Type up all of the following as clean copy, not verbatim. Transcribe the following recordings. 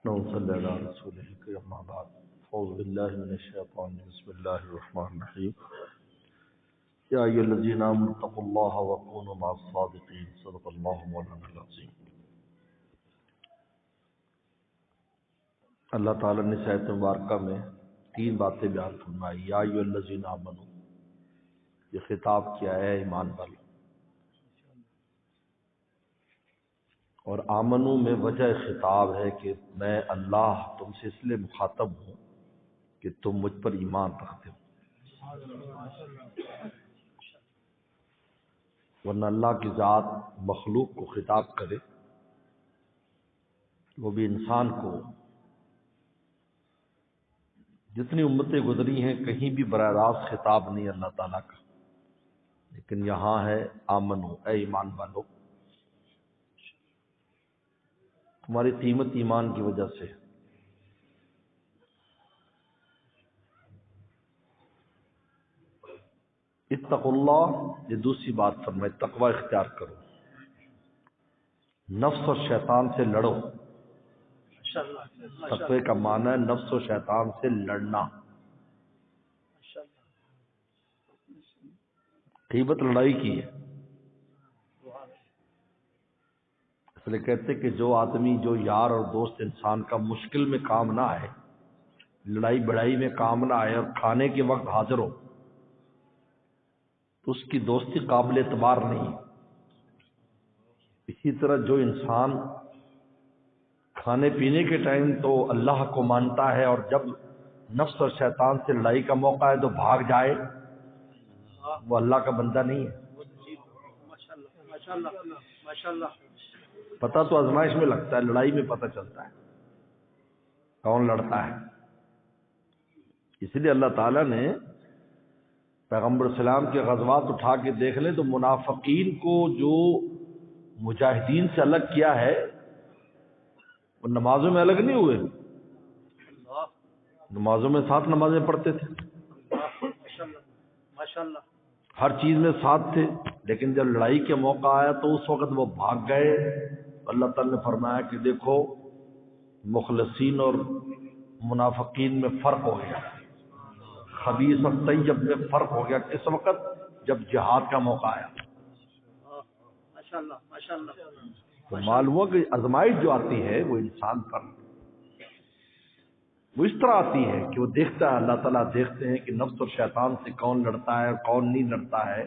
صلی اللہ علیہ رسول اما بعد اعوذ باللہ من الشیطان بسم اللہ الرحمن الرحیم یا ایھا الذین آمنوا اتقوا اللہ وکونوا مع الصادقین صدق اللہ مولانا العظیم۔ اللہ تعالیٰ نے اس آیت مبارکہ میں تین باتیں بیان فرمائی۔ یا ایھا الذین آمنوا، یہ خطاب کیا ہے ایمان والوں، اور آمنو میں وجہ خطاب ہے کہ میں اللہ تم سے اس لیے مخاطب ہوں کہ تم مجھ پر ایمان رکھتے ہو، ورنہ اللہ کی ذات مخلوق کو خطاب کرے، وہ بھی انسان کو۔ جتنی امتیں گزری ہیں کہیں بھی براہ راست خطاب نہیں اللہ تعالیٰ کا، لیکن یہاں ہے آمنو، اے ایمان والو، تمہاری قیمت ایمان کی وجہ سے۔ اتقوا اللہ، یہ دوسری بات فرمائے، تقوی اختیار کرو، نفس اور شیطان سے لڑو۔ تقوی کا معنی ہے نفس و شیطان سے لڑنا۔ غیبت لڑائی کی ہے، اس لیے کہتے کہ جو آدمی، جو یار اور دوست انسان کا مشکل میں کام نہ آئے، لڑائی بڑائی میں کام نہ آئے اور کھانے کے وقت حاضر ہو، تو اس کی دوستی قابل اعتبار نہیں۔ اسی طرح جو انسان کھانے پینے کے ٹائم تو اللہ کو مانتا ہے اور جب نفس اور شیطان سے لڑائی کا موقع ہے تو بھاگ جائے، وہ اللہ کا بندہ نہیں ہے۔ پتہ تو آزمائش میں لگتا ہے، لڑائی میں پتہ چلتا ہے کون لڑتا ہے۔ اس لیے اللہ تعالیٰ نے پیغمبر السلام کے غزوات اٹھا کے دیکھ لیں تو منافقین کو جو مجاہدین سے الگ کیا ہے، وہ نمازوں میں الگ نہیں ہوئے، نمازوں میں ساتھ نمازیں پڑھتے تھے، ہر چیز میں ساتھ تھے، لیکن جب لڑائی کے موقع آیا تو اس وقت وہ بھاگ گئے۔ اللہ تعالیٰ نے فرمایا کہ دیکھو مخلصین اور منافقین میں فرق ہو گیا، خبیث اور طیب میں فرق ہو گیا۔ کس وقت؟ جب جہاد کا موقع آیا۔ تو معلوم ہوا کہ آزمائش جو آتی ہے وہ انسان پر وہ اس طرح آتی ہے کہ وہ دیکھتا ہے، اللہ تعالیٰ دیکھتے ہیں کہ نفس اور شیطان سے کون لڑتا ہے اور کون نہیں لڑتا ہے۔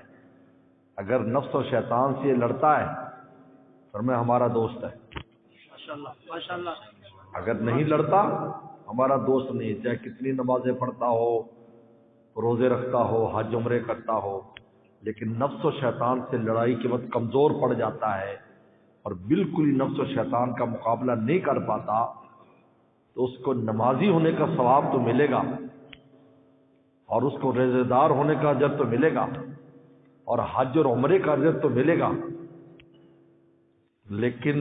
اگر نفس اور شیطان سے لڑتا ہے فرمایا ہمارا دوست ہے، اگر نہیں لڑتا ہمارا دوست نہیں، چاہے کتنی نمازیں پڑھتا ہو، روزے رکھتا ہو، حج عمرے کرتا ہو، لیکن نفس و شیطان سے لڑائی کے وقت کمزور پڑ جاتا ہے اور بالکل ہی نفس و شیطان کا مقابلہ نہیں کر پاتا، تو اس کو نمازی ہونے کا ثواب تو ملے گا اور اس کو روزے دار ہونے کا اجر تو ملے گا اور حج اور عمرے کا اجر تو ملے گا، لیکن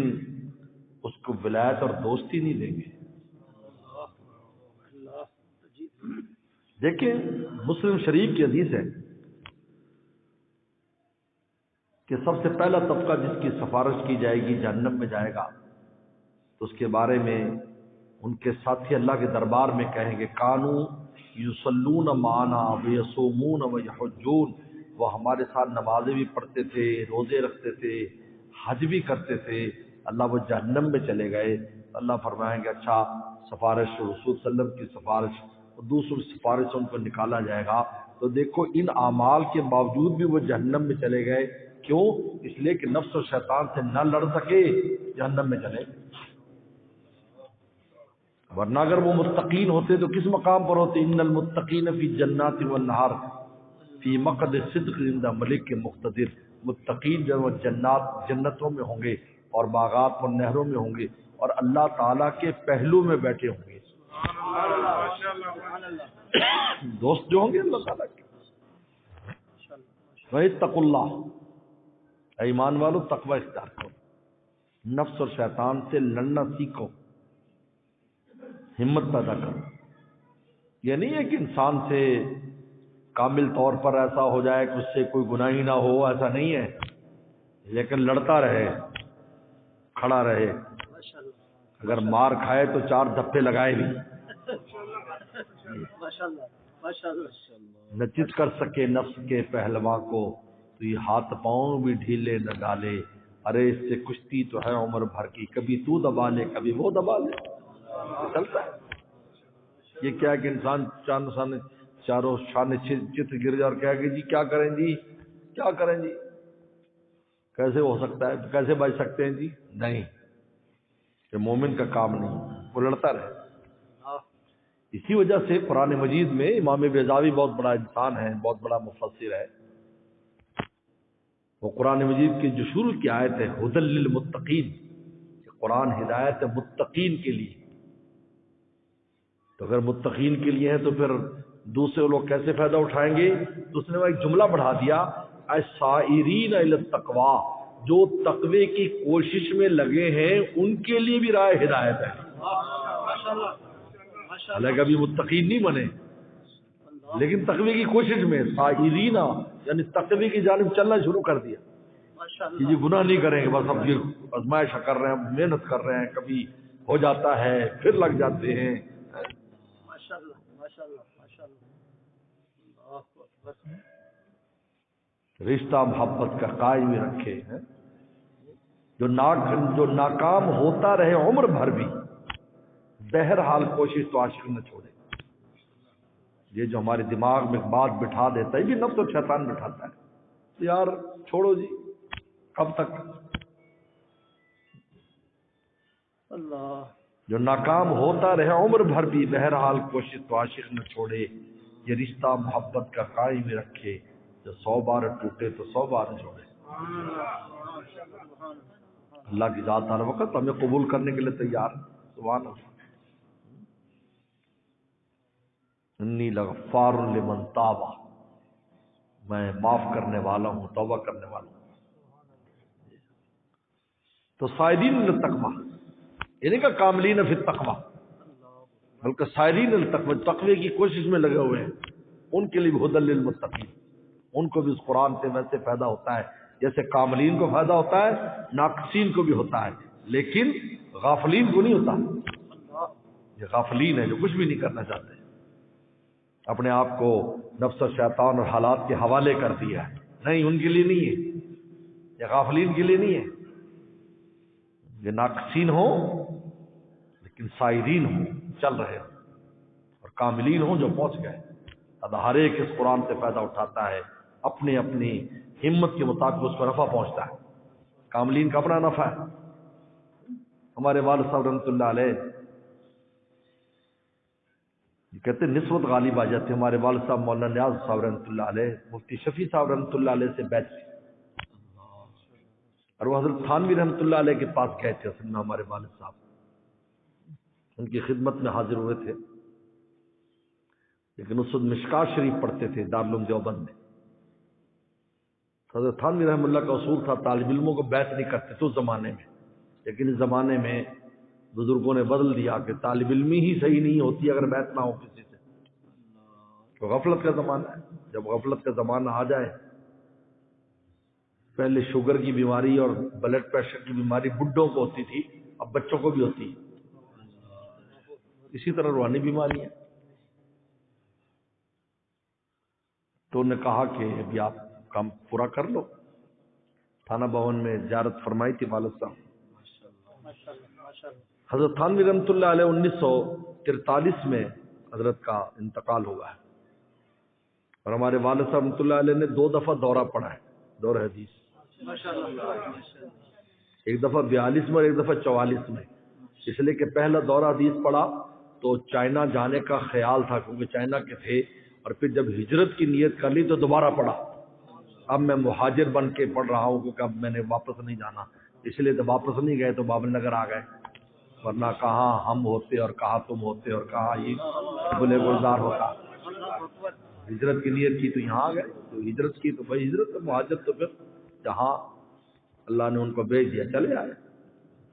اس کو ولایت اور دوستی نہیں دیں گے۔ دیکھیں مسلم شریف کی حدیث ہے کہ سب سے پہلا طبقہ جس کی سفارش کی جائے گی جہنم میں جائے گا، تو اس کے بارے میں ان کے ساتھی اللہ کے دربار میں کہیں گے کانو یصلون معنا ویصومون ویحجون، وہ ہمارے ساتھ نمازیں بھی پڑھتے تھے، روزے رکھتے تھے، حج بھی کرتے تھے، اللہ وہ جہنم میں چلے گئے۔ اللہ فرمائیں گے اچھا، سفارش رسول صلی اللہ علیہ وسلم کی سفارش اور دوسری سفارش سے ان کو نکالا جائے گا۔ تو دیکھو ان اعمال کے باوجود بھی وہ جہنم میں چلے گئے، کیوں؟ اس لیے کہ نفس و شیطان سے نہ لڑ سکے، جہنم میں چلے گئے۔ ورنہ اگر وہ متقین ہوتے تو کس مقام پر ہوتے؟ ان المتقین فی جنات والنہار فی مقعد صدق عند ملک مقتدر۔ متقین جو وہ جنتوں میں ہوں گے اور باغات اور نہروں میں ہوں گے اور اللہ تعالیٰ کے پہلو میں بیٹھے ہوں گے، دوست جو ہوں گے اللہ تعالیٰ کے۔ وَاتَّقُوا اللَّهَ، اے ایمان والو تقوی اختیار کرو، نفس اور شیطان سے لڑنا سیکھو، ہمت پیدا کرو۔ یہ نہیں ہے کہ انسان سے کامل طور پر ایسا ہو جائے کہ اس سے کوئی گناہ ہی نہ ہو، ایسا نہیں ہے، لیکن لڑتا رہے، کھڑا رہے۔ اگر مار کھائے تو 4 دھپے لگائے بھی، نہ چت کر سکے نفس کے پہلواں کو، تو یہ ہاتھ پاؤں بھی ڈھیلے نہ ڈالے، ارے اس سے کشتی تو ہے عمر بھر کی، کبھی تو دبا لے کبھی وہ دبا لے، چلتا ہے۔ یہ کیا کہ انسان چاروں شان چت گر جائے اور کہا کہ جی کیا کریں جی، کیا کریں جی، کیسے ہو سکتا ہے، کیسے بچ سکتے ہیں جی؟ نہیں، یہ مومن کا کام نہیں، وہ لڑتا رہے۔ اسی وجہ سے قرآن مجید میں امام بیضاوی بہت بڑا انسان ہے، بہت بڑا مفسر ہے، وہ قرآن مجید کی جو شروع کی آیت ہے ھدی للمتقین، کہ قرآن ہدایت ہے متقین کے لیے، تو اگر متقین کے لیے ہے تو پھر دوسرے لوگ کیسے فائدہ اٹھائیں گے؟ تو اس نے وہ ایک جملہ بڑھا دیا، السائرین الی التقوی، جو تقوی کی کوشش میں لگے ہیں ان کے لیے بھی راہ ہدایت ہے، حالانکہ ابھی متقین نہیں بنے لیکن تقوی کی کوشش میں، سائرین یعنی تقوی کی جانب چلنا شروع کر دیا کہ جی گناہ نہیں کریں گے، بس اب یہ آزمائش کر رہے ہیں، محنت کر رہے ہیں، کبھی ہو جاتا ہے پھر لگ جاتے ہیں۔ رشتہ محبت کا قائم رکھے ہیں، جو ناکام ہوتا رہے عمر بھر بھی، بہرحال کوشش تو عاشق نہ چھوڑے۔ یہ جو ہمارے دماغ میں بات بٹھا دیتا ہے، یہ نفس و شیطان بٹھاتا ہے، یار چھوڑو جی کب تک، اللہ جو ناکام ہوتا رہے عمر بھر بھی، بہرحال کوشش تو عاشق نہ چھوڑے، یہ رشتہ محبت کا قائم رکھے، جو 100 بار ٹوٹے تو 100 بار جوڑے۔ اللہ کی ذات ہر وقت ہمیں قبول کرنے کے لیے تیار ہے، سبحان اللہ۔ انی لغفار لمن تاب، میں معاف کرنے والا ہوں، توبہ کرنے والا ہوں۔ تو سائرین للتقوی، یعنی کہ کاملین فی التقوی، بلکہ سائرین للتقوی، تقوی کی کوشش میں لگے ہوئے ہیں، ان کے لیے ھدی للمتقین، ان کو بھی اس قرآن سے ویسے فائدہ ہوتا ہے جیسے کاملین کو فائدہ ہوتا ہے، ناقصین کو بھی ہوتا ہے، لیکن غافلین کو نہیں ہوتا۔ یہ غافلین ہے جو کچھ بھی نہیں کرنا چاہتے، اپنے آپ کو نفس و شیطان اور حالات کے حوالے کر دیا ہے، نہیں ان کے لیے نہیں ہے، یہ غافلین کے لیے نہیں ہے، یہ ناقصین ہوں لیکن سائرین ہوں، چل رہے ہوں، اور کاملین ہوں جو پہنچ گئے۔ اب ہر ایک اس قرآن سے فائدہ اٹھاتا ہے، اپنی اپنی ہمت کے مطابق اس کو نفع پہنچتا ہے، کاملین کا اپنا نفع ہے۔ ہمارے والد صاحب رحمۃ اللہ علیہ کہتے ہیں نسبت غالب آ جاتی، ہمارے والد صاحب مولانا نیاز صاحب رحمۃ اللہ علیہ مفتی شفیع صاحب رحمۃ اللہ علیہ سے بیعت کی، اور وہ حضرت تھانوی رحمۃ اللہ علیہ کے پاس گئے تھے، اصل میں ہمارے والد صاحب ان کی خدمت میں حاضر ہوئے تھے، لیکن اس وقت مشکات شریف پڑھتے تھے دارالعلوم دیوبند میں۔ حضرت تھانوی رحمۃ اللہ کا اصول تھا طالب علموں کو بیعت نہیں کرتے تھے اس زمانے میں، لیکن اس زمانے میں بزرگوں نے بدل دیا کہ طالب علمی ہی صحیح نہیں ہوتی اگر بیعت نہ ہو کسی سے، تو غفلت کا زمانہ ہے۔ جب غفلت کا زمانہ آ جائے، پہلے شوگر کی بیماری اور بلڈ پریشر کی بیماری بڈھوں کو ہوتی تھی، اب بچوں کو بھی ہوتی ہے، اسی طرح روحانی بیماری ہے۔ تو انہوں نے کہا کہ ابھی آپ کام پورا کر لو، تھانہ بھون میں زیارت فرمائی تھی والد صاحب۔ حضرت تھانوی رحمۃ اللہ علیہ 1943 میں حضرت کا انتقال ہوا ہے، اور ہمارے والد صاحب رحمۃ اللہ علیہ نے 2 دفعہ دورہ پڑھا ہے، دورہ حدیث، ایک دفعہ 42 میں اور ایک دفعہ 44 میں، اس لیے کہ پہلا دورہ حدیث پڑھا تو چائنا جانے کا خیال تھا کیونکہ چائنا کے تھے، اور پھر جب ہجرت کی نیت کر لی تو دوبارہ پڑھا، اب میں مہاجر بن کے پڑھ رہا ہوں کیونکہ اب میں نے واپس نہیں جانا، اس لیے جب واپس نہیں گئے تو بابل نگر آ گئے، ورنہ کہاں ہم ہوتے اور کہاں تم ہوتے اور کہاں یہ گلے گلزار ہوتا۔ ہجرت کی نیت کی تو یہاں آ گئے، تو ہجرت کی تو بھائی ہجرت تو مہاجر تو پھر جہاں اللہ نے ان کو بھیج دیا چلے آئے،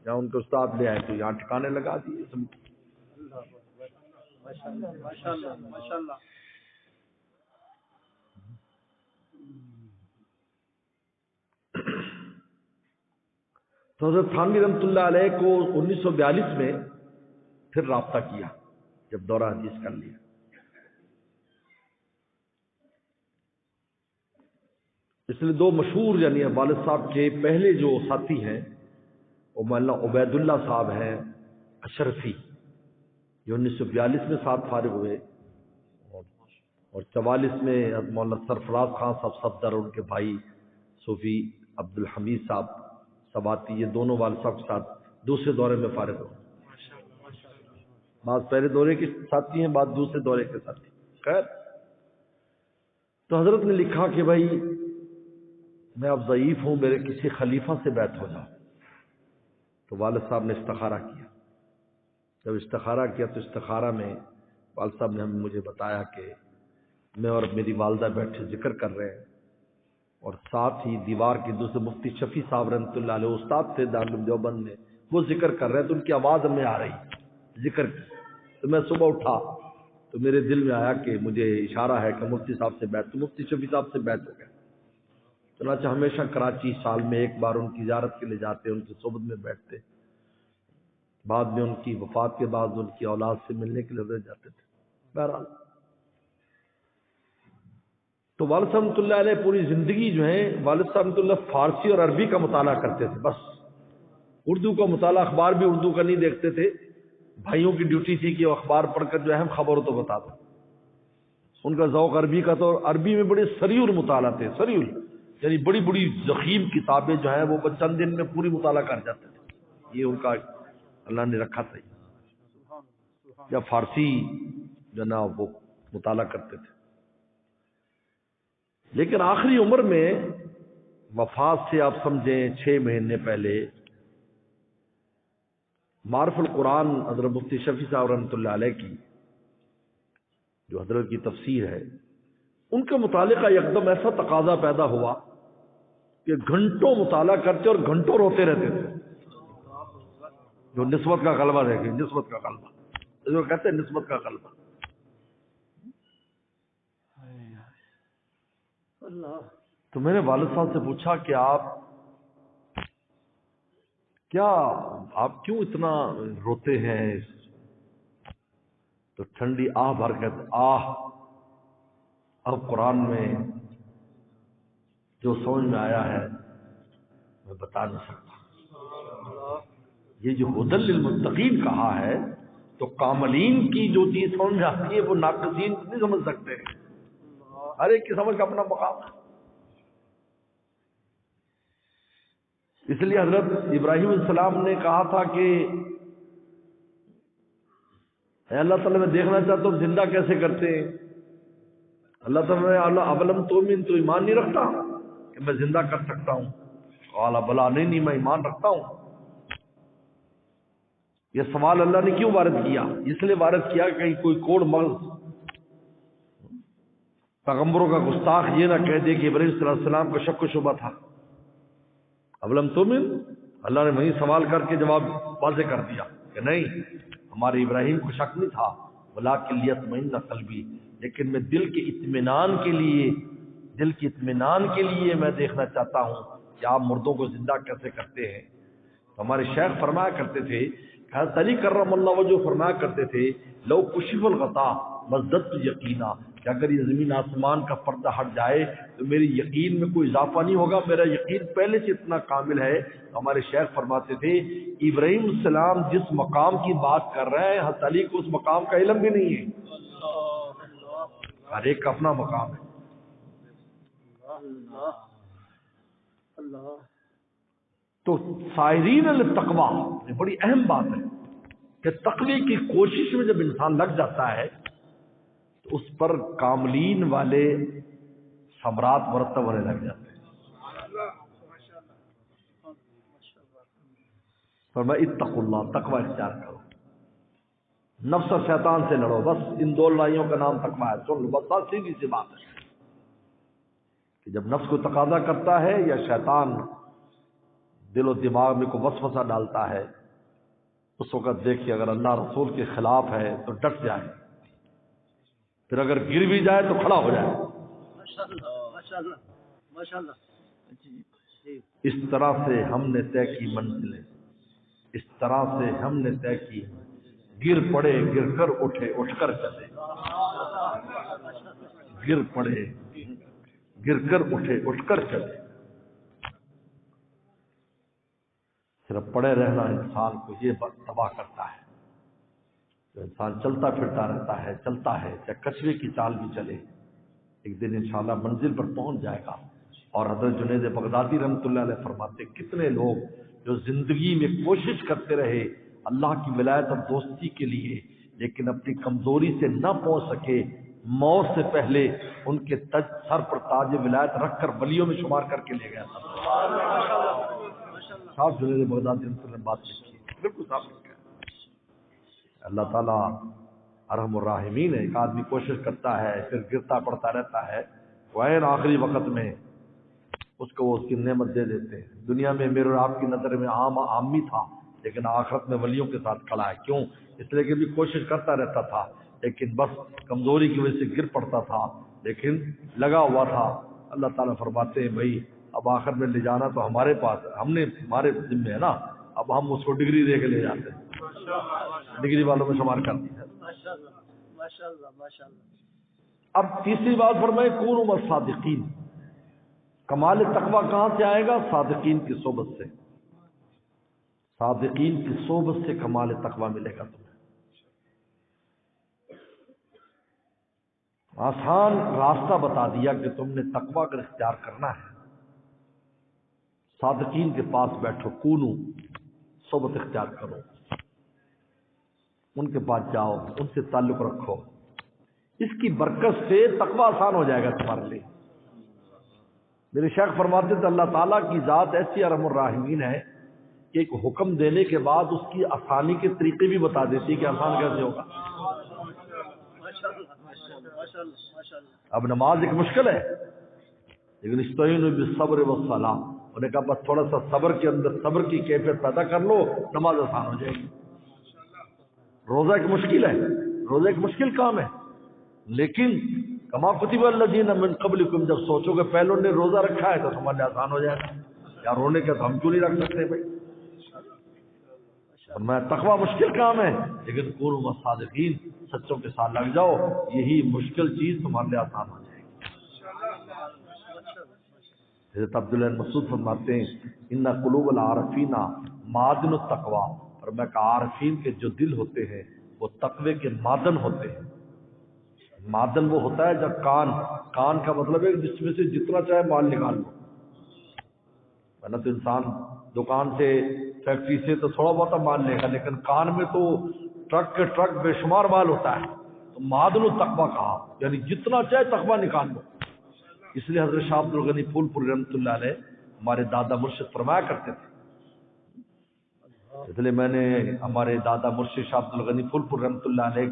جہاں ان کے استاد لے آئے تو یہاں ٹھکانے لگا دیے۔ تو حضرت تھانوی رحمۃ اللہ علیہ کو 1942 میں پھر رابطہ کیا جب دورہ حدیث کر لیا. اس لیے دو مشہور یعنی والد صاحب کے پہلے جو ساتھی ہیں وہ مولانا عبید اللہ صاحب ہیں اشرفی، جو 1942 میں ساتھ فارغ ہوئے، اور 44 میں مولانا سرفراز خان صاحب صفدر، ان کے بھائی صوفی عبد الحمید صاحب سباتی، یہ دونوں والد صاحب کے ساتھ دوسرے دورے میں فارغ ہوئے. بعض پہلے دورے کے ساتھی ہیں، بعض دوسرے دورے کے ساتھی. خیر، تو حضرت نے لکھا کہ بھائی میں اب ضعیف ہوں، میرے کسی خلیفہ سے بیعت ہو جاؤ. تو والد صاحب نے استخارہ کیا. جب استخارہ کیا تو استخارہ میں والد صاحب نے مجھے بتایا کہ میں اور میری والدہ بیٹھے ذکر کر رہے ہیں، اور ساتھ ہی دیوار کے دوسرے مفتی شفیع صاحب رحمۃ اللہ علیہ استاد تھے دارالعلوم دیوبند میں، وہ ذکر کر رہے ہیں، تو ان کی آواز ہمیں آ رہی ذکر کی. تو میں صبح اٹھا تو میرے دل میں آیا کہ مجھے اشارہ ہے کہ مفتی صاحب سے بیعت، تو مفتی شفیع صاحب سے بیعت ہو گیا. چنانچہ ہمیشہ کراچی سال میں ایک بار ان کی زیارت کے لیے جاتے، ان کی صحبت میں بیٹھتے. بعد میں ان کی وفات کے بعد ان کی اولاد سے ملنے کے لیے جاتے تھے. بہرحال تو والد صاحب رحمۃ اللہ علیہ پوری زندگی جو ہے والد صاحب رحمۃ اللہ فارسی اور عربی کا مطالعہ کرتے تھے، بس اردو کا مطالعہ، اخبار بھی اردو کا نہیں دیکھتے تھے. بھائیوں کی ڈیوٹی تھی کہ وہ اخبار پڑھ کر جو اہم خبر ہو تو بتا دو. ان کا ذوق عربی کا، تو عربی میں بڑے سریع المطالعہ تھے. سریع یعنی بڑی بڑی ضخیم کتابیں جو ہیں وہ چند دن میں پوری مطالعہ کر جاتے تھے. یہ ان کا اللہ نے رکھا تھا. یا فارسی جو نا وہ مطالعہ کرتے تھے. لیکن آخری عمر میں وفات سے آپ سمجھیں 6 مہینے پہلے معرف القرآن حضرت مفتی شفیع صاحب رحمۃ اللہ علیہ کی جو حضرت کی تفسیر ہے، ان کے مطالعے کا یکدم ایسا تقاضا پیدا ہوا کہ گھنٹوں مطالعہ کرتے اور گھنٹوں روتے رہتے تھے. جو نسبت کا غلبہ دیکھیں، نسبت کا غلبہ جو کہتے ہیں، نسبت کا غلبہ. تو میں نے والد صاحب سے پوچھا کہ آپ کیوں اتنا روتے ہیں؟ تو ٹھنڈی آہ بھر کر اب قرآن میں جو سمجھ میں آیا ہے میں بتا نہیں سکتا. یہ جو ہدی للمتقین کہا ہے تو کاملین کی جو چیز سمجھ میں آتی ہے وہ ناقصین نہیں سمجھ سکتے. ہر ایک کی سمجھ کا اپنا مقام ہے. اس لیے حضرت ابراہیم علیہ السلام نے کہا تھا کہ اے اللہ تعالیٰ میں دیکھنا چاہتا ہوں زندہ کیسے کرتے ہیں. اللہ تعالیٰ نے اولم تؤمن، تو ایمان نہیں رکھتا کہ میں زندہ کر سکتا ہوں؟ قال بلا، نہیں میں ایمان رکھتا ہوں. یہ سوال اللہ نے کیوں وارد کیا؟ اس لیے وارد کیا کہ کہیں کوئی کوڑ مغز پیغمبروں کا گستاخ یہ نہ کہہ دے کہ ابراہیم صلی اللہ علیہ وسلم کو شک و شبہ تھا. اولم تؤمن، اللہ نے وہیں سوال کر کے جواب واضح کر دیا کہ نہیں، ہمارے ابراہیم کو شک نہیں تھا، ولکن لیطمئن قلبی، لیکن میں دل کے اطمینان کے لیے میں دیکھنا چاہتا ہوں کہ آپ مردوں کو زندہ کیسے کرتے ہیں. تو ہمارے شیخ فرمایا کرتے تھے، حضرت علی کرم اللہ وجہ فرمایا کرتے تھے، لو کشف الغطا مزدت یقینا، کہ اگر یہ زمین آسمان کا پردہ ہٹ جائے تو میری یقین میں کوئی اضافہ نہیں ہوگا، میرا یقین پہلے سے اتنا کامل ہے. ہمارے شیخ فرماتے تھے ابراہیم السلام جس مقام کی بات کر رہے ہیں حضرت علی کو اس مقام کا علم بھی نہیں ہے. ہر ایک کا اپنا مقام ہے. تو سائرین للتقوی، بڑی اہم بات ہے کہ تقوی کی کوشش میں جب انسان لگ جاتا ہے تو اس پر کاملین والے ثمرات مرتب ہونے لگ جاتے ہیں. فرمایا اتقوا اللہ، تقوی اختیار کرو، نفس اور شیطان سے لڑو. بس ان دو لڑائیوں کا نام تقوی ہے. سن لو، بس سیدھی سی بات ہے کہ جب نفس کو تقاضا کرتا ہے یا شیطان دل و دماغ میں کوئی وسوسہ ڈالتا ہے، اس وقت دیکھیے اگر اللہ رسول کے خلاف ہے تو ڈٹ جائے، پھر اگر گر بھی جائے تو کھڑا ہو جائے. اس طرح سے ہم نے طے کی منزلیں، اس طرح سے ہم نے طے کی، گر پڑے گر کر اٹھے اٹھ کر چلے، گر پڑے گر کر اٹھے اٹھ کر چلے۔ صرف پڑے رہنا انسان کو یہ تباہ کرتا ہے۔ جو انسان چلتا پھرتا رہتا ہے، چلتا ہے، چاہے کچرے کی چال بھی چلے، ایک دن انشاءاللہ منزل پر پہنچ جائے گا۔ اور حضرت جنید بغدادی رحمۃ اللہ علیہ فرماتے، کتنے لوگ جو زندگی میں کوشش کرتے رہے اللہ کی ولایت اور دوستی کے لیے، لیکن اپنی کمزوری سے نہ پہنچ سکے، موت سے پہلے ان کے سر پر تاج ولایت رکھ کر ولیوں میں شمار کر کے لے گیا تھا۔ صاحب جنید بغدادی رحمۃ اللہ نے بات لکھی ہے، بالکل صاف لکھا ہے۔ اللہ تعالیٰ ارحم الراحمین ہے۔ ایک آدمی کوشش کرتا ہے پھر گرتا پڑتا رہتا ہے، وہ آخری وقت میں اس کو وہ اس کی نعمت دے دیتے ہیں۔ دنیا میں میرے اور آپ کی نظر میں عامی تھا، لیکن آخرت میں ولیوں کے ساتھ کھڑا ہے۔ کیوں؟ اس لیے کہ بھی کوشش کرتا رہتا تھا، لیکن بس کمزوری کی وجہ سے گر پڑتا تھا، لیکن لگا ہوا تھا۔ اللہ تعالیٰ فرماتے ہیں بھائی اب آخر میں لے جانا تو ہمارے پاس ہے، ہم نے ہمارے ذمہ ہے نا، اب ہم اس کو ڈگری دے کے لے جاتے ہیں، ڈگری والوں میں شمار کر دیا۔ اب تیسری بات فرمائے کونوا الصادقین، کمال تقویٰ کہاں سے آئے گا؟ صادقین کی صحبت سے، صادقین کی صحبت سے کمال تقویٰ ملے گا تمہیں۔ آسان راستہ بتا دیا کہ تم نے تقویٰ اگر اختیار کرنا ہے، صادقین کے پاس بیٹھو، کونو، صحبت اختیار کرو، ان کے پاس جاؤ، ان سے تعلق رکھو، اس کی برکت سے تقویٰ آسان ہو جائے گا تمہارے لیے۔ میرے شیخ فرماتے تھے اللہ تعالیٰ کی ذات ایسی ارحم الراحمین ہے کہ ایک حکم دینے کے بعد اس کی آسانی کے طریقے بھی بتا دیتی کہ آسان کیسے ہوگا۔ اب نماز ایک مشکل ہے، لیکن استعینوا بالصبر والصلاۃ، انہوں نے کہا بس تھوڑا سا صبر کے اندر صبر کی کیفیت پیدا کر لو، نماز آسان ہو جائے گی۔ روزہ ایک مشکل ہے، روزہ ایک مشکل کام ہے، لیکن کما کتب الذین من قبلکم، جب سوچو کہ پہلوں نے روزہ رکھا ہے تو تمہارے لیے آسان ہو جائے گا۔ یا رونے کا تو ہم کیوں نہیں رکھ سکتے بھائی؟ میں تقویٰ مشکل کام ہے، لیکن کونوا الصادقین، سچوں کے ساتھ لگ جاؤ، یہی مشکل چیز تمہارے لیے آسان ہو جائے گی۔ حضرت عبداللہ بن مسعود فرماتے ہیں ان قلوب العارفین معدن التقویٰ، اور میں کہا عارفین کے جو دل ہوتے ہیں وہ تقوی کے معدن ہوتے ہیں۔ معدن وہ ہوتا ہے جب کان کا مطلب ہے جس میں سے جتنا چاہے مال نکال لو، ورنہ تو انسان دکان سے فیکٹری سے تو تھوڑا بہت مال لے گا، لیکن کان میں تو ٹرک کے ٹرک بے شمار مال ہوتا ہے۔ تو معدن التقویٰ کہا، یعنی جتنا چاہے تقویٰ نکال لو۔ اس لیے حضرت شاہ عبد الغنی پھول پور رحمۃ اللہ علیہ ہمارے دادا مرشد فرمایا کرتے تھے، اس لیے میں نے ہمارے دادا مرشد شاہ عبد الغنی پھول پور رحمۃ اللہ علیہ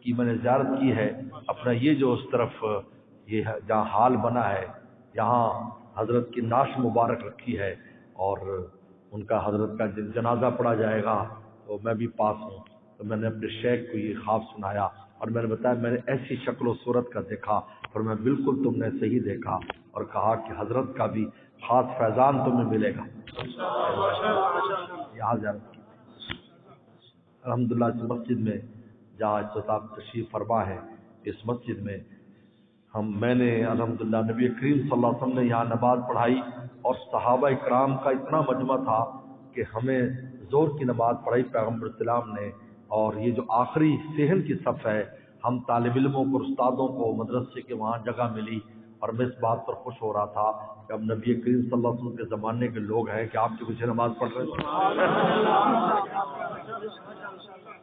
کی میں نے زیارت کی ہے۔ اپنا یہ جو اس طرف یہ جہاں حال بنا ہے، یہاں حضرت کی نعش مبارک رکھی ہے، اور ان کا حضرت کا جنازہ پڑھا جائے گا تو میں بھی پاس ہوں۔ تو میں نے اپنے شیخ کو یہ خواب سنایا اور میں نے بتایا میں نے ایسی شکل و صورت کا دیکھا، اور میں بالکل تم نے صحیح دیکھا، اور کہا کہ حضرت کا بھی خاص فیضان تمہیں ملے گا۔ یہاں زیارت کی الحمدللہ اس مسجد میں جہاں افتتاح تشریف فرما ہے، اس مسجد میں میں نے الحمدللہ نبی کریم صلی اللہ علیہ وسلم نے یہاں نماز پڑھائی، اور صحابہ اکرام کا اتنا مجمع تھا کہ ہمیں زور کی نماز پڑھائی پیغمبر اسلام نے، اور یہ جو آخری صحن کی صف ہے، ہم طالب علموں کو، استادوں کو مدرسے کے وہاں جگہ ملی، اور میں اس بات پر خوش ہو رہا تھا کہ اب نبی کریم صلی اللہ علیہ وسلم کے زمانے کے لوگ ہیں کہ آپ کے پیچھے نماز پڑھ رہے ہیں۔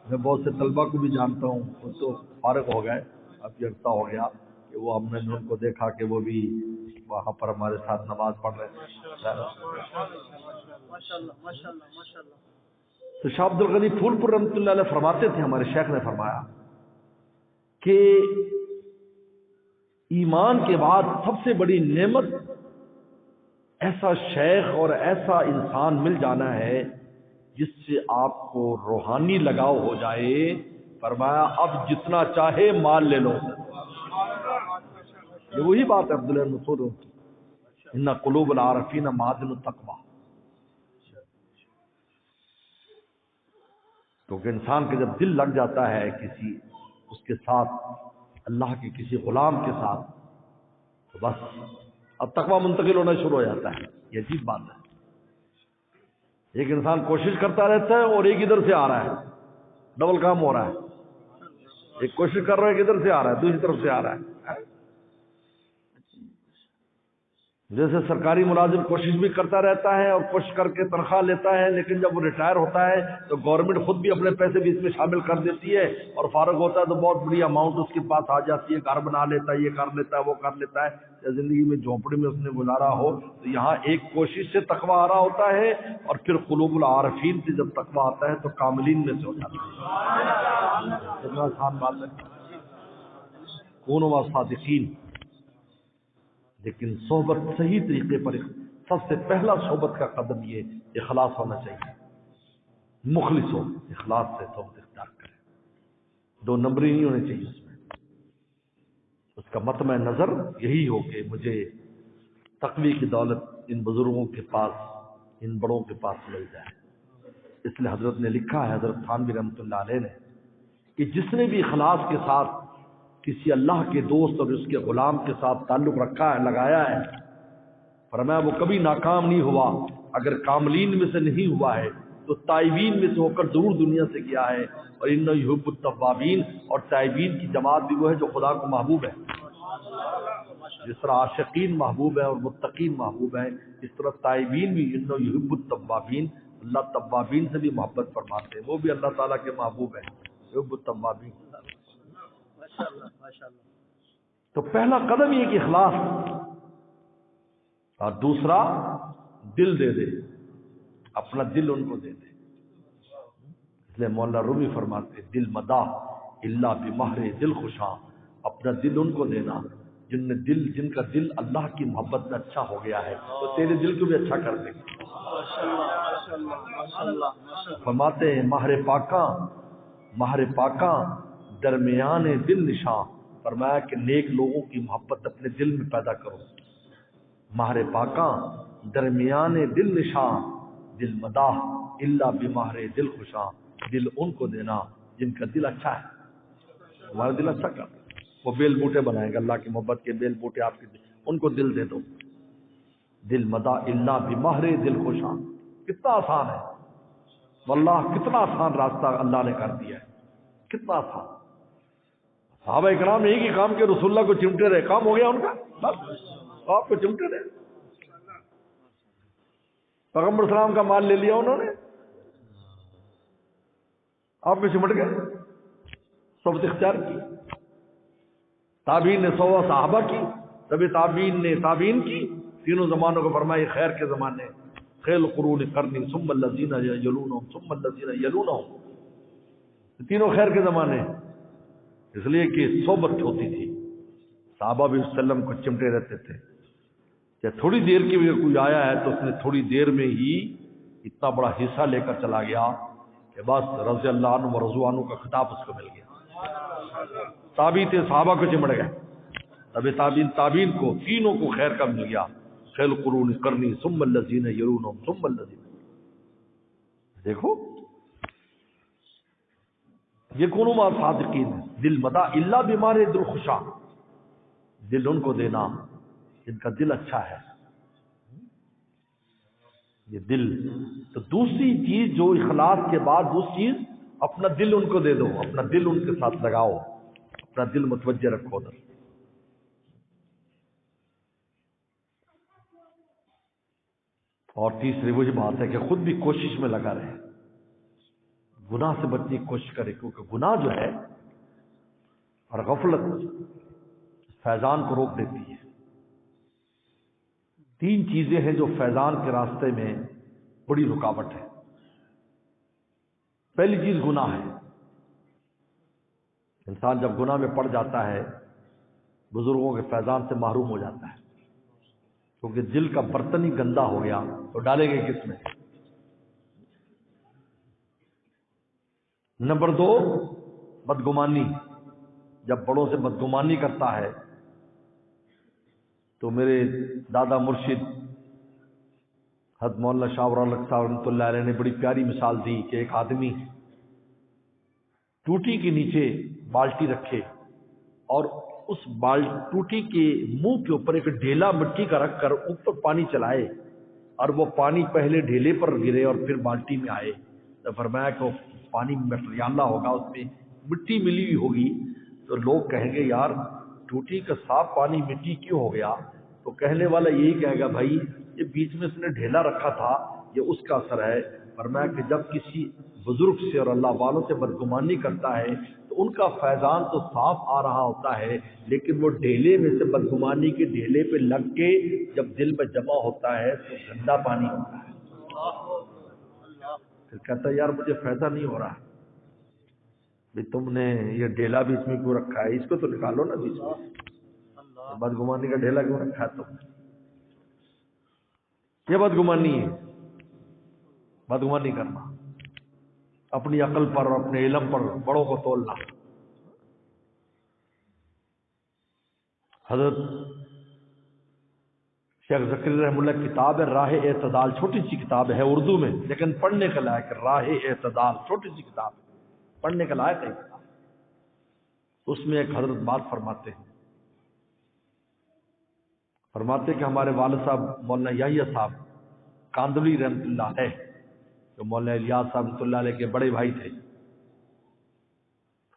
میں بہت سے طلبہ کو بھی جانتا ہوں، وہ تو فارغ ہو گئے، اب یہ عرصہ ہو گیا کہ وہ ہم نے ان کو دیکھا کہ وہ بھی وہاں پر ہمارے ساتھ نماز پڑھ رہے ہیں۔ تو شاہ عبد الغنی پھول پور رحمۃ اللہ علیہ فرماتے تھے، ہمارے شیخ نے فرمایا کہ ایمان کے بعد سب سے بڑی نعمت ایسا شیخ اور ایسا انسان مل جانا ہے جس سے آپ کو روحانی لگاؤ ہو جائے۔ فرمایا اب جتنا چاہے مال لے لو، یہ وہی بات ہے عبداللہ بن مسعود۔ ان قلوب العارفین معادن التقوی، کیونکہ انسان کے جب دل لگ جاتا ہے کسی اس کے ساتھ، اللہ کے کسی غلام کے ساتھ، تو بس اب تقوی منتقل ہونا شروع ہو جاتا ہے۔ یہ عجیب بات ہے، ایک انسان کوشش کرتا رہتا ہے اور ایک ادھر سے آ رہا ہے، ڈبل کام ہو رہا ہے، ایک کوشش کر رہا ہے کہ ادھر سے آ رہا ہے، دوسری طرف سے آ رہا ہے۔ جیسے سرکاری ملازم کوشش بھی کرتا رہتا ہے اور کوشش کر کے تنخواہ لیتا ہے، لیکن جب وہ ریٹائر ہوتا ہے تو گورنمنٹ خود بھی اپنے پیسے بھی اس میں شامل کر دیتی ہے، اور فارغ ہوتا ہے تو بہت بڑی اماؤنٹ اس کے پاس آ جاتی ہے، گھر بنا لیتا ہے، یہ کر لیتا ہے، وہ کر لیتا ہے۔ زندگی میں جھونپڑی میں اس نے گزارا ہو تو یہاں ایک کوشش سے تقویٰ آ رہا ہوتا ہے، اور پھر قلوب العارفین سے جب تقویٰ آتا ہے تو کاملین میں سے ہوتا ہے۔ کتنا آسان بات ہے، کونوا صادقین۔ لیکن صحبت صحیح طریقے پر، سب سے پہلا صحبت کا قدم یہ اخلاص ہونا چاہیے، مخلص ہو، اخلاص سے صحبت اختیار کرے، دو نمبری نہیں ہونے چاہیے اس میں۔ اس کا مطمع نظر یہی ہو کہ مجھے تقوی کی دولت ان بزرگوں کے پاس، ان بڑوں کے پاس مل جائے۔ اس لیے حضرت نے لکھا ہے، حضرت تھانوی رحمۃ اللہ علیہ نے، کہ جس نے بھی اخلاص کے ساتھ کسی اللہ کے دوست اور اس کے غلام کے ساتھ تعلق رکھا ہے، لگایا ہے، فرمایا وہ کبھی ناکام نہیں ہوا۔ اگر کاملین میں سے نہیں ہوا ہے تو تائبین میں سے ہو کر ضرور دنیا سے گیا ہے۔ اور انہ یحب التوابین، اور تائبین کی جماعت بھی وہ ہے جو خدا کو محبوب ہے۔ جس طرح عاشقین محبوب ہے اور متقین محبوب ہے، اس طرح تائبین بھی انہ یحب التوابین، اللہ توابین سے بھی محبت فرماتے ہیں، وہ بھی اللہ تعالیٰ کے محبوب ہیں، یحب التوابین۔ تو پہلا قدم یہ کہ اخلاص، اور دوسرا دل دے دے، اپنا دل ان کو دے دے۔ اس لیے مولانا رومی فرماتے دل مداح اللہ بمہر دل خوشاں، اپنا دل ان کو دینا جن کا دل اللہ کی محبت میں اچھا ہو گیا ہے، تو تیرے دل کو بھی اچھا کر دے۔ فرماتے ہیں مہر پاکاں درمیان دل نشاں، فرمایا کہ نیک لوگوں کی محبت اپنے دل میں پیدا کرو۔ مہر پاکاں درمیان دل نشاں، دل مداح اللہ بمہر دل خوشاں، دل ان کو دینا جن کا دل اچھا ہے۔ ہمارا دل اچھا کر، وہ بیل بوٹے بنائیں گے، اللہ کی محبت کے بیل بوٹے آپ کے دل، ان کو دل دے دو۔ دل مداح اللہ بمہر دل خوشاں، کتنا آسان ہے واللہ، کتنا آسان راستہ اللہ نے کر دیا ہے، کتنا آسان۔ صحابہ اکرام ایک ہی کام کے، رسول اللہ کو چمٹے رہے، کام ہو گیا ان کا، بس آپ کو چمٹے رہے۔ پیغمبر اسلام کا مال لے لیا انہوں نے، آپ کو چمٹ گئے، صحبت اختیار کی۔ تابعین نے صحبت صحابہ کی، تبھی تابعین نے تابعین کی، تینوں زمانوں کو فرمایا خیر کے زمانے، خیر القرون قرنی ثم الذین یلونہم ثم الذین یلونہم، تینوں خیر کے زمانے، اس لیے کہ صحبت ہوتی تھی۔ صحابہ بھی وسلم کو چمٹے رہتے تھے، کہ تھوڑی دیر کے لیے کوئی آیا ہے تو اس نے تھوڑی دیر میں ہی اتنا بڑا حصہ لے کر چلا گیا کہ بس رضی اللہ عنہ و رضوا عنہ کا خطاب اس کو مل گیا۔ تابعین تھے، صحابہ کو چمٹ گئے، تبھی تابعین کو، تینوں کو خیر کا مل گیا، خیر القرون قرنی ثم الذین یلونہم ثم الذین۔ دیکھو یہ کونوا مع صادقین، دل مداح اللہ بمہر دل خوشاں، دل ان کو دینا جن کا دل اچھا ہے، یہ دل۔ تو دوسری چیز جو اخلاص کے بعد دوسری چیز، اپنا دل ان کو دے دو، اپنا دل ان کے ساتھ لگاؤ، اپنا دل متوجہ رکھو ادھر۔ اور تیسری وہی بات ہے کہ خود بھی کوشش میں لگا رہے، گناہ سے بچنے کی کوشش کرے، کیونکہ گناہ جو ہے اور غفلت فیضان کو روک دیتی ہے۔ تین چیزیں ہیں جو فیضان کے راستے میں بڑی رکاوٹ ہے۔ پہلی چیز گناہ ہے، انسان جب گناہ میں پڑ جاتا ہے بزرگوں کے فیضان سے محروم ہو جاتا ہے، کیونکہ دل کا برتن ہی گندا ہو گیا تو ڈالیں گے کس میں۔ نمبر دو، بدگمانی، جب بڑوں سے بدگمانی کرتا ہے تو میرے دادا مرشد حضرت مولانا شاہ ولی صاحب رحمۃ اللہ علیہ نے بڑی پیاری مثال دی کہ ایک آدمی ٹوٹی کے نیچے بالٹی رکھے اور اس ٹوٹی کے منہ کے اوپر ایک ڈھیلا مٹی کا رکھ کر اوپر پانی چلائے اور وہ پانی پہلے ڈھیلے پر گرے اور پھر بالٹی میں آئے تو فرمایا کہ وہ پانی مٹریالہ ہوگا، اس میں مٹی ملی ہوئی ہوگی، تو لوگ کہیں گے یار ٹوٹی کا صاف پانی مٹی کیوں ہو گیا؟ تو کہنے والا یہی کہے گا بھائی یہ بیچ میں اس نے ڈھیلا رکھا تھا، یہ اس کا اثر ہے۔ فرمایا کہ جب کسی بزرگ سے اور اللہ والوں سے بدگمانی کرتا ہے تو ان کا فیضان تو صاف آ رہا ہوتا ہے، لیکن وہ ڈھیلے میں سے بدگمانی کے ڈھیلے پہ لگ کے جب دل میں جمع ہوتا ہے تو گندا پانی ہوتا ہے۔ پھر کہتا ہے یار مجھے فائدہ نہیں ہو رہا، بھی تم نے یہ ڈھیلا بیچ میں کیوں رکھا ہے؟ اس کو تو نکالو نا بیچ میں، بدگمانی کا ڈھیلا کیوں رکھا ہے تم؟ یہ بدگمانی ہے، بدگمانی کرنا، اپنی عقل پر اور اپنے علم پر بڑوں کو تولنا۔ حضرت شیخ ذکر رحمہ اللہ کتاب ہے راہ اعتدال، چھوٹی سی کتاب ہے اردو میں لیکن پڑھنے کے لائق، راہ اعتدال چھوٹی سی کتاب ہے، پڑھنے کے لائق ہے۔ اس میں ایک حضرت بات فرماتے ہیں، فرماتے کہ ہمارے والد صاحب مولانا یحییٰ صاحب کاندولی رحمۃ اللہ علیہ، جو مولانا الیاس صاحب رحمۃ اللہ علیہ کے بڑے بھائی تھے،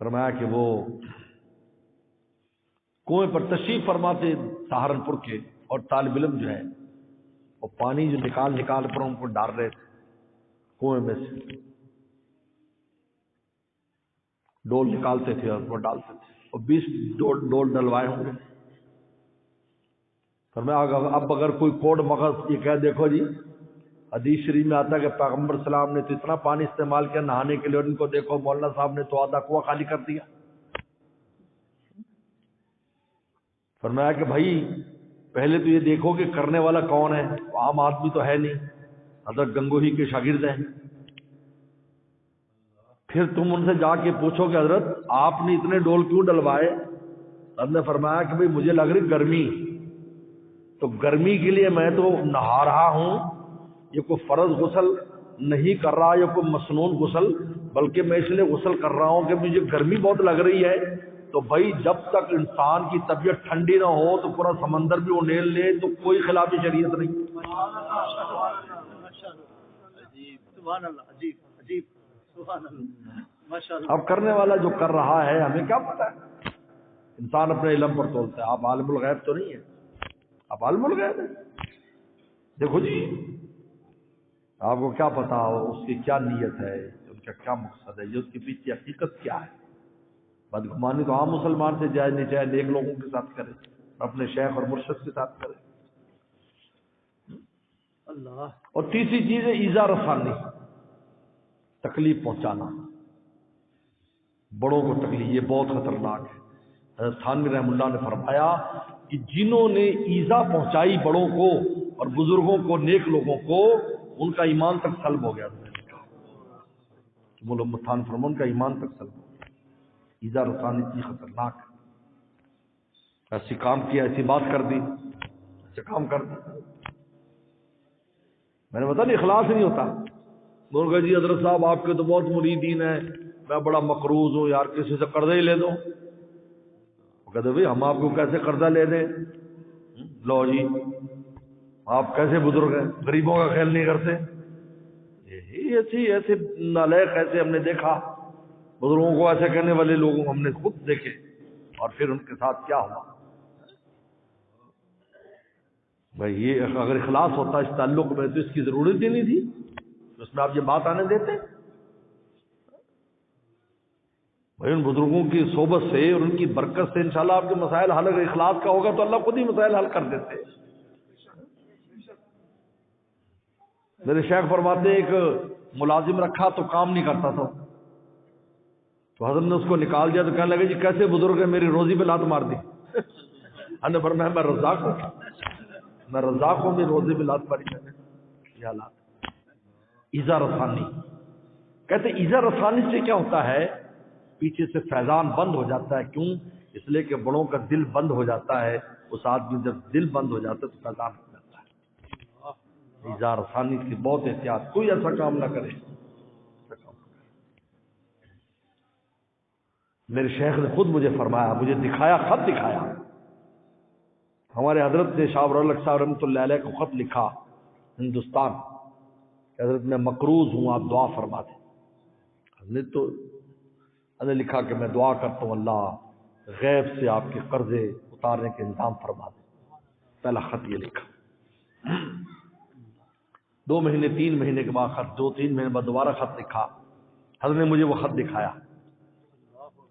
فرمایا کہ وہ کنویں پر تشریف فرماتے سہارنپور کے، اور طالب علم جو ہے وہ پانی جو نکال پر ان کو ڈال رہے تھے کنویں میں سے، ڈول نکالتے تھے اور وہ ڈالتے تھے، اور 20 ڈول ڈلوائے ہوں گے۔ فرمایا اب اگر کوئی کوڑ مغز یہ کہہ دیکھو جی حدیث شریف میں آتا ہے کہ پیغمبر سلام نے تو اتنا پانی استعمال کیا نہانے کے لیے، اور ان کو دیکھو مولانا صاحب نے تو آدھا کنواں خالی کر دیا۔ فرمایا کہ بھائی پہلے تو یہ دیکھو کہ کرنے والا کون ہے، عام آدمی تو ہے نہیں، حضرت گنگوہی کے شاگرد ہیں۔ پھر تم ان سے جا کے پوچھو کہ حضرت آپ نے اتنے ڈول کیوں ڈلوائے؟ حضرت نے فرمایا کہ بھائی مجھے لگ رہی گرمی، تو گرمی کے لیے میں تو نہا رہا ہوں، یہ کوئی فرض غسل نہیں کر رہا، یہ کوئی مسنون غسل، بلکہ میں اس لیے غسل کر رہا ہوں کہ مجھے گرمی بہت لگ رہی ہے۔ تو بھائی جب تک انسان کی طبیعت ٹھنڈی نہ ہو تو پورا سمندر بھی انیل لے تو کوئی خلاف شریعت نہیں۔ اب کرنے والا جو کر رہا ہے ہمیں کیا پتہ ہے، انسان اپنے علم پر تولتا ہے۔ آپ عالم الغیب تو نہیں ہے، آپ عالم الغیب ہے۔ دیکھو جی آپ کو کیا پتا ہو اس کی کیا نیت ہے، ان کا کیا مقصد ہے، یہ اس کے پیچھے حقیقت کیا ہے۔ بدگمانی تو عام مسلمان سے جائز نہیں، چاہے نیک لوگوں کے ساتھ کرے، اپنے شیخ اور مرشد کے ساتھ کرے۔ اللہ۔ اور تیسری چیز ہے ایذا رسانی، تکلیف پہنچانا، بڑوں کو تکلیف، یہ بہت خطرناک ہے۔ حضرت تھانوی رحمہ اللہ نے فرمایا کہ جنہوں نے ایذا پہنچائی بڑوں کو اور بزرگوں کو، نیک لوگوں کو، ان کا ایمان تک سلب ہو گیا۔ محمد تھان فرمان کا ایمان تک سلب ہو گیا۔ ایذا رسانی اتنی خطرناک ہے، ایسی کام کیا، ایسی بات کر دی، ایسے کام کر دی۔ میں نے بتا نہیں اخلاص نہیں ہوتا۔ بول گئے جی حضرت صاحب آپ کے تو بہت مریدین ہیں، میں بڑا مقروض ہوں یار، کسی سے قرضہ ہی لے دو۔ وہ کہتے بھائی ہم آپ کو کیسے قرضہ لے دیں؟ لو جی آپ کیسے بزرگ ہیں، غریبوں کا خیال نہیں کرتے؟ یہی ایسے نالائق ایسے ہم نے دیکھا، بزرگوں کو ایسے کہنے والے لوگوں ہم نے خود دیکھے، اور پھر ان کے ساتھ کیا ہوا۔ بھائی یہ اگر اخلاص ہوتا اس تعلق میں تو اس کی ضرورت ہی نہیں تھی، اس میں آپ یہ بات آنے دیتے؟ بھائی ان بزرگوں کی صحبت سے اور ان کی برکت سے انشاءاللہ آپ کے مسائل حل، اگر اخلاص کا ہوگا تو اللہ خود ہی مسائل حل کر دیتے۔ میرے شیخ فرماتے ایک ملازم رکھا تو کام نہیں کرتا تھا، تو حضرت نے اس کو نکال دیا، تو کہنے لگے جی کیسے بزرگ ہے، میری روزی پہ لات مار دی۔ ہم نے فرمایا میں رزاق ہوں، میں رزاق ہوں، میری روزی پہ لات ماری میں نے۔ یہ حالات ایذا رسانی کہتے، ایذا رسانی سے کیا ہوتا ہے پیچھے سے فیضان بند ہو جاتا ہے. کیوں؟ اس لیے کہ بڑوں کا دل بند ہو جاتا ہے. اس آدمی جب دل بند ہو جاتا ہے تو فیضان ہو جاتا ہے. اظہار ثانی کی بہت احتیاط، کوئی ایسا کام نہ کرے. میرے شیخ نے خود مجھے فرمایا، مجھے دکھایا، خط دکھایا. ہمارے حضرت نے شاہ ولی اللہ صاحب رحمۃ اللہ علیہ کو خط لکھا ہندوستان کہ حضرت میں مقروض ہوں، آپ دعا فرما دیں. حضرت نے لکھا کہ میں دعا کرتا ہوں اللہ غیب سے آپ کے قرضے اتارنے کے انتظام فرما دیں. پہلا خط یہ لکھا. 2 مہینے 3 مہینے کے بعد خط، 2-3 مہینے بعد دوبارہ خط لکھا. حضرت نے مجھے وہ خط دکھایا.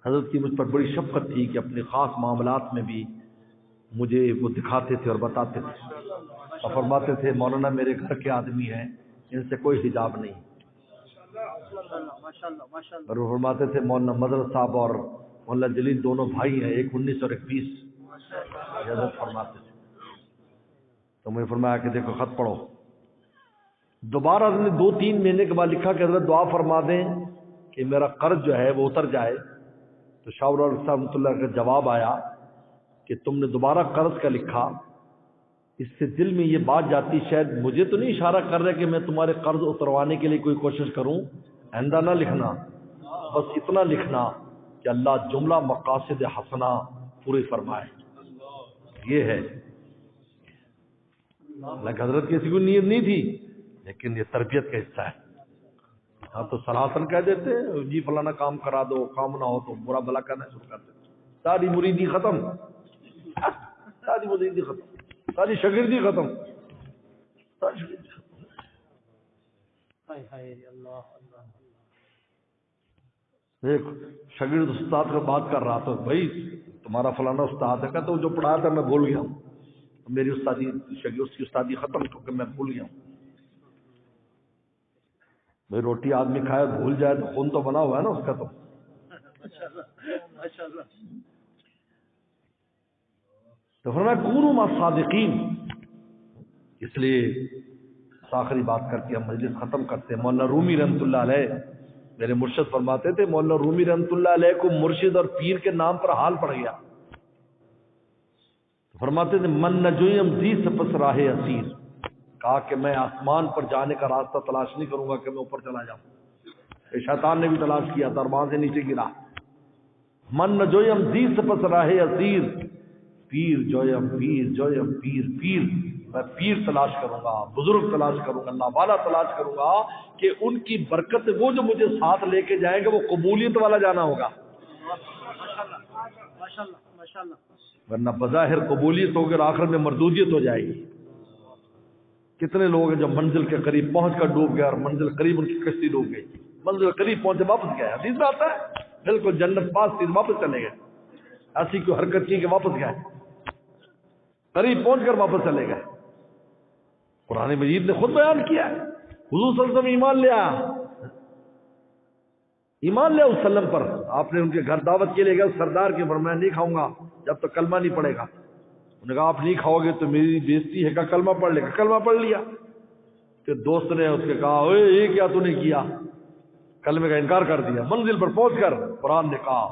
حضرت کی مجھ پر بڑی شفقت تھی کہ اپنے خاص معاملات میں بھی مجھے وہ دکھاتے تھے اور بتاتے تھے اور فرماتے تھے مولانا میرے گھر کے آدمی ہیں، ان سے کوئی حجاب نہیں. اور وہ فرماتے تھے مولانا مظہر صاحب اور مولانا جلیل دونوں بھائی ہیں، ایک 19 اور ایک 20. حضرت فرماتے تھے. تو مجھے فرمایا کہ دیکھو خط پڑھو. دوبارہ حضرت نے 2-3 مہینے کے بعد لکھا کہ حضرت دعا فرما دیں کہ میرا قرض جو ہے وہ اتر جائے. تو شاہ ولی اللہ صاحب رحمۃ اللہ کا جواب آیا کہ تم نے دوبارہ قرض کا لکھا، اس سے دل میں یہ بات جاتی شاید مجھے تو نہیں اشارہ کر رہے کہ میں تمہارے قرض اتروانے کے لیے کوئی کوشش کروں. آئندہ نہ لکھنا، بس اتنا لکھنا کہ اللہ جملہ مقاصد حسنہ پورے فرمائے. یہ ہے. حالانکہ حضرت کی ایسی کوئی نیت نہیں تھی، لیکن یہ تربیت کا حصہ ہے. ہاں تو سراہتن کہہ دیتے جی فلانا کام کرا دو، کام نہ ہو تو برا بلا کرنا شروع کر دیتے. ساری مریدی ختم، ساری مریدی ختم، ساری شاگردی ختم، ساری شاگردی ختم. ایک شاگرد استاد کا بات کر رہا تھا، بھائی تمہارا فلانا استاد ہے، کہتا وہ جو پڑھایا تھا میں بھول گیا ہوں، میری استادی اس کی استادی ختم تو کہ میں بھول گیا ہوں. بھائی روٹی آدمی کھائے بھول جائے تو خون تو بنا ہوا ہے نا اس کا. تو فرمایا کونوا مع الصادقین. اس لیے آخری بات کر کے ہم مجلس ختم کرتے ہیں. مولانا رومی رحمۃ اللہ علیہ میرے مرشد فرماتے تھے، مولانا رومی رحمۃ اللہ علیہ کو مرشد اور پیر کے نام پر حال پڑ گیا. فرماتے تھے من نجویم ذی سپس راہ اسیر. کہا کہ میں آسمان پر جانے کا راستہ تلاش نہیں کروں گا کہ میں اوپر چلا جاؤں. شیطان نے بھی تلاش کیا تھا اور وہاں سے نیچے گرا. من نجویم ذی سپس راہ اسیر. پیر جویم پیر جویم پیر پیر. میں پیر تلاش کروں گا، بزرگ تلاش کروں گا، اللہ والا تلاش کروں گا کہ ان کی برکت وہ جو مجھے ساتھ لے کے جائیں گے وہ قبولیت والا جانا ہوگا. ورنہ بظاہر قبولیت ہوگی اور آخر میں مردودیت ہو جائے گی. کتنے لوگ ہیں جب منزل کے قریب پہنچ کر ڈوب گئے اور منزل قریب ان کی کشتی ڈوب گئی. منزل قریب پہنچے واپس گئے. حدیث میں آتا ہے بالکل جنت پاس تھی واپس چلے گئے. ایسی کوئی حرکت کی کہ واپس گئے، قریب پہنچ کر واپس چلے گئے. قرآن مجید نے خود بیان کیا ہے. حضور صلی اللہ علیہ وسلم ایمان لے آیا، ایمان لے وسلم پر. آپ نے ان کے گھر دعوت کے لیے گئے، سردار کی فرمایا نہیں کھاؤں گا جب تک کلمہ نہیں پڑے گا. انہوں نے کہا آپ نہیں کھاؤ گے تو میری بےزتی ہے، کہ کلمہ پڑھ لے گا. کلمہ پڑھ لیا. پھر دوست نے اس کے کہا اوے یہ کیا تو نے کیا، کلمے کا انکار کر دیا. منزل پر پہنچ کر قرآن نے کہا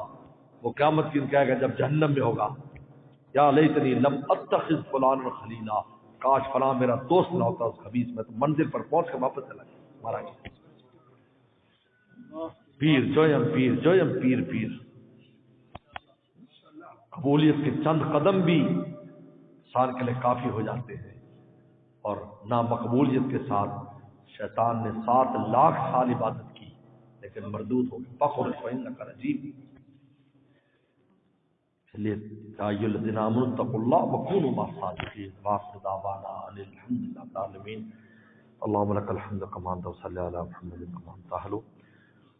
وہ قیامت کی دن کہے گا جب جہنم میں ہوگا یا لیتنی لم اتخذ فلانا خلیلا، کاش فلاں میرا دوست نہ ہوتا اس خبیث میں. تو منزل پر پہنچ کر واپس چلا گیا، مارا گیا. پیر جویم پیر جویم پیر پیر. قبولیت کے چند قدم بھی انسان کے لیے کافی ہو جاتے ہیں. اور نامقبولیت کے ساتھ شیطان نے 7 لاکھ سال عبادت کی لیکن مردود ہو گئی. فخر فإنک رجیم. اس لیے ایھا الذین آمنوا اتقوا اللہ وکونوا مع الصادقین. وآخر دعوانا ان الحمد للہ رب العالمین. اللهم لك الحمد كما انت وصل على محمد كما انت اهل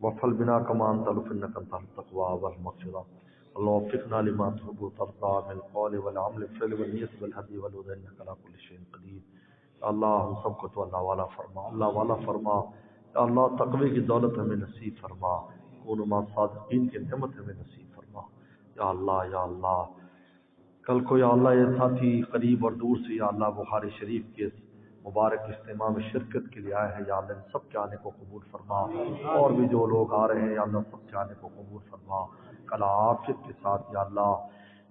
وفل بنا كما انت انك انت التقوى والمغفرة. اللهم وفقنا لما تحب وترضى من القول والعمل والفعل والنية والهدي والهدى انك على كل شيء قدير. یا اللہ ہم سب کو تو اللہ والا فرما، اللہ والا فرما. یا اللہ تقوی کی دولت ہمیں نصیب فرما، کونوا مع الصادقین کی نعمت ہمیں نصیب فرما. یا اللہ یا اللہ کل کو یا اللہ یہ ساتھی قریب اور دور سے یا اللہ بخاری شریف کے مبارک اجتماع میں شرکت کے لیے آئے ہیں یا اللہ ان سب کے آنے کو قبول فرما، اور بھی جو لوگ آ رہے ہیں یا اللہ سب کے آنے کو قبول فرما، کل عافیت کے ساتھ یا اللہ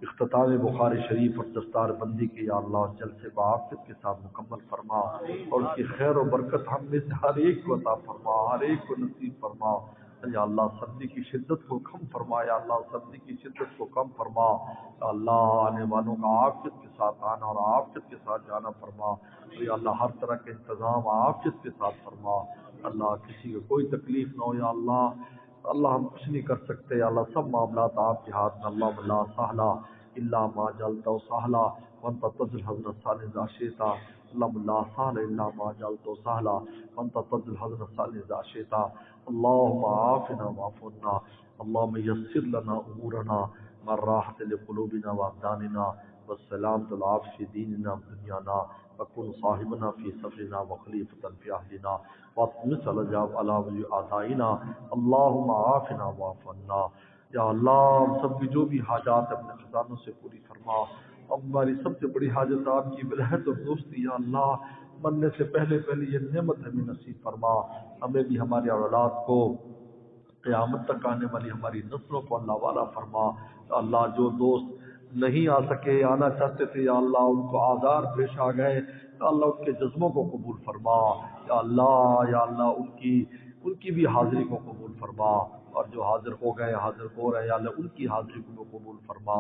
اختتام بخاری شریف اور دستار بندی کے یا اللہ جلسے کو عافیت کے ساتھ مکمل فرما، اور اس کی خیر و برکت ہم میں سے ہر ایک کو عطا فرما، ہر ایک کو نصیب فرما یا اللہ سردی کی شدت کو کم فرما، یا اللہ سردی کی شدت کو کم فرما یا اللہ آنے والوں کا عافیت کے ساتھ آنا اور عافیت کے ساتھ جانا فرما، یا اللہ ہر طرح کے انتظام عافیت کے ساتھ فرما، اللہ کسی کو کوئی تکلیف نہ ہو یا اللہ ہم کچھ نہیں کر سکتے یا اللہ سب معاملات آپ کے ہاتھ میں، اللہ لا سہلا الا ما جعلته سهلا وانت تجعل الحزن سهلا اذا شئت، اللهم لا سهل الا ما جعلته سهلا وانت تجعل الحزن سهلا اذا شئت، اللهم عافنا واعف عنا، اللهم يسر لنا امورنا مع الراحة لقلوبنا وابداننا والسلامة العافية في ديننا ودنيانا، وكن صاحبنا في سفرنا وخليفة في اهلنا واطمس على ولي اعدائنا، اللهم عافنا واعف عنا، یا اللہ ہم سب کی جو بھی حاجات اپنے خزانوں سے پوری فرما، ہماری سب سے بڑی حاجت آپ کی ولایت اور دوستی، یا اللہ مرنے سے پہلے یہ نعمت ہمیں نصیب فرما، ہمیں بھی ہماری اولاد کو قیامت تک آنے والی ہماری نسلوں کو اللہ والا فرما، یا اللہ جو دوست نہیں آ سکے آنا چاہتے تھے یا اللہ ان کو آزار پیش آ گئے، یا اللہ ان کے جذبوں کو قبول فرما، یا اللہ ان کی بھی حاضری کو قبول فرما، اور جو حاضر ہو گئے حاضر ہو رہے ہیں یا اللہ ان کی حاضری کو قبول فرما،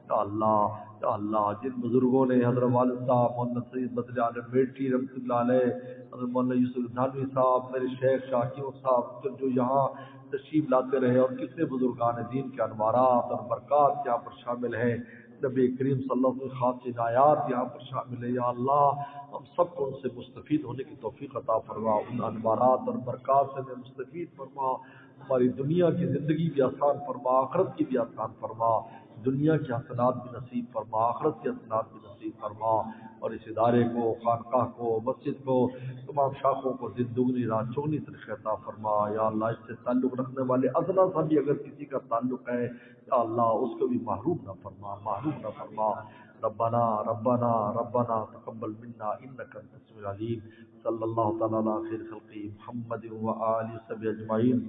یا اللہ جن بزرگوں نے حضرت والد صاحب مولانا سید بدر عالم بیٹی رحمۃ اللہ علیہ، حضرت مولانا یوسف دھانوی صاحب، میرے شیخ شاکر صاحب جو یہاں تشریف لاتے رہے، اور کتنے بزرگان دین کے انوارات اور برکات یہاں پر شامل ہیں، نبی کریم صلی اللہ علیہ وسلم خاص عنایات یہاں پر شامل ہے، یا اللہ ہم سب کو ان سے مستفید ہونے کی توفیق عطا فرما، ان انوارات اور برکات سے ہمیں مستفید فرما، ہماری دنیا کی زندگی بھی آسان فرما، آخرت کی بھی آسان فرما، دنیا کی حسنات بھی نصیب فرما، آخرت کی حسنات بھی نصیب فرما، اور اس ادارے کو، خانقاہ کو، مسجد کو، تمام شاخوں کو دن دگنی رات چگنی طریقے عطا فرما، یا اللہ اس سے تعلق رکھنے والے ادنا سا بھی اگر کسی کا تعلق ہے یا اللہ اس کو بھی محروم نہ فرما، ربنا تقبل منا انك انت السميع العليم، صلی اللہ تعالی علی خیر خلقی محمد و آلہ وصحبہ اجمعین۔